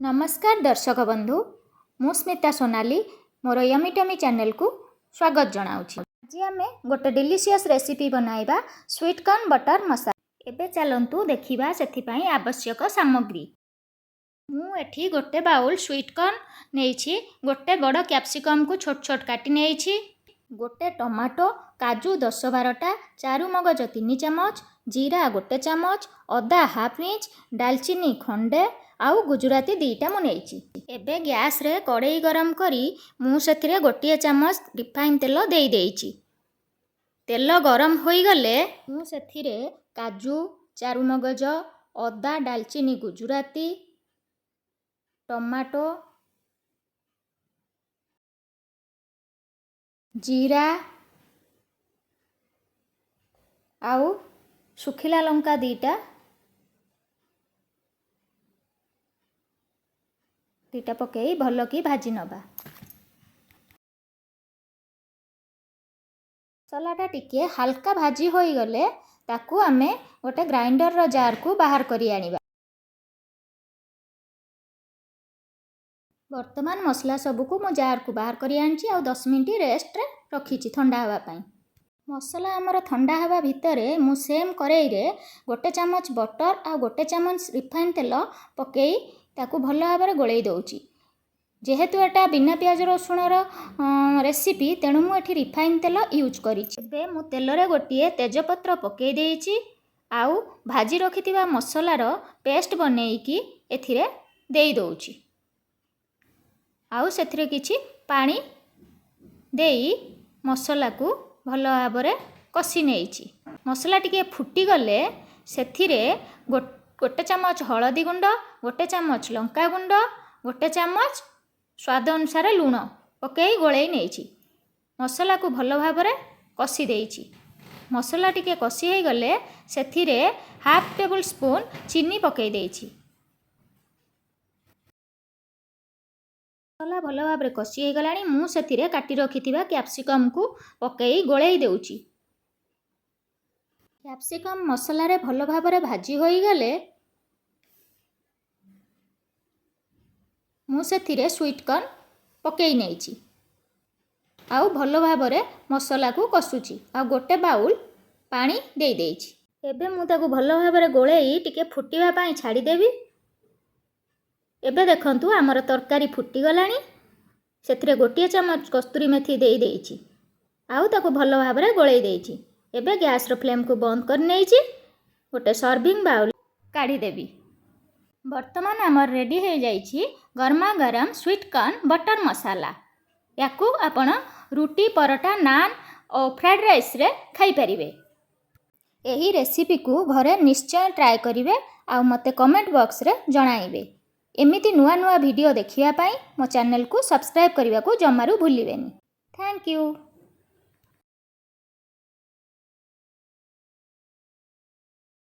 नमस्कार दर्शक बंधु मु स्मिता सोनाली मोर यमी टमी चैनल को स्वागत जनाऊँगी। आज आम गोटे डिलीशियस रेसिपी बनाइबा स्वीट कॉर्न बटर मसाला। एबे चलंतु देखिबा सेथिपाई आवश्यक सामग्री। मु एठी गोटे बाउल स्वीट कॉर्न नेइछि, गोटे बड़ कैप्सिकम को छोट छोट काटी नेइछि, गोटे टमाटो, काजू 10-12टा, चारु मगज 3 चमच, जीरा गोटे चमच, अदा हाफ इंच, डालचीनी खंडे आउ गुजराती 2टा मु नेइछि। एबे गैस रे कड़ाई गरम करी मु सेथिरे गोटे चमच रिफाइन तेल देई देइछि। तेल गरम होई गले मु सेथिरे काजू, चारु मगज, अदा, डालचीनी, गुजराती, टमाटो, जीरा आउ सुखिला लंका 2टा पकई भल कि भाजी नबा। मसलाटा टिके हल्का भाजी होई गले ताकू आमे गोटे ग्राइंडर रो जार को बाहर करी आनिबा। वर्तमान मसला सबू को मो जार को बाहर करी आनछि आ 10 मिनिट रेस्ट रे रखिछि ठंडा हवा पई। मसला हमर ठंडा हवा भितरे मु सेम कड़ाई रे गोटे चमच बटर आ गोटे चमच रिफाइन तेल पकई ताकू भल भाव गोलई दउछि। जेहेतु एटा बिना प्याज रसुणर रेसिपी तेणु मु एठी रिफाइन तेल यूज करिछि। एबे मु तेल रे गोटिए तेजपत्र पकई देइछि आउ भाजी रखिथिबा मसलार पेस्ट बनेइकी एथिरे देई दउछि आउ सेथिरे किछि पानी देई मसला को भल भाव कषि नेइछि। मसला टिके फुटी गले सेथिरे गोटे चमच हळदी गुंड, गोटे चमच लंका गुंड, गोटे चमच स्वाद अनुसार लूण पकई गोलई नेइछि। मसला को भल भाव कषि देइछि। मसला टिके कषि हो गले सेथिरे हाफ टेबल स्पून चीनी पकई देइछि। मसला भल भाव कषि हो गलानी मु सेथिरे काटी रखिथिबा कैप्सिकम को पकई गोलई देउछि। कैप्सिकम मसला रे भल भाव भाजी होई गले मु सेथिरे स्वीट कॉर्न पकई नेइछि आउ भल भाव मसला को कषुछि आ गोटे बाउल पानी देई देइछि। एबे मु ताको भल भाव गोलई टिके फुटिबा पई छाड़ी देबी। एबे देखंतु हमर तरकारी फुटी गलानी सेथिरे गोटे चमच कस्तूरी मेथी देई देइछि आउ ताको भल भाव गोलई देइछि। एबे गैस रो फ्लेम को बंद कर नेइछि, गोटे सर्विंग बाउल काढ़ी देबी। वर्तमान आमर रेडी हो जाइछि गरमा गरम स्वीट कॉर्न बटर मसाला। याकू आपण रुटी, परोटा, नान और फ्राइड राइस रे खाई परिबे। एही रेसिपी को घरे निश्चय ट्राई करिवे आ मते कमेंट बॉक्स रे जणाइबे। एमिति नुआ नुआ वीडियो देखिया पाई मो चैनल को सब्सक्राइब करने को जमारू भूलिबेनी। Thank you.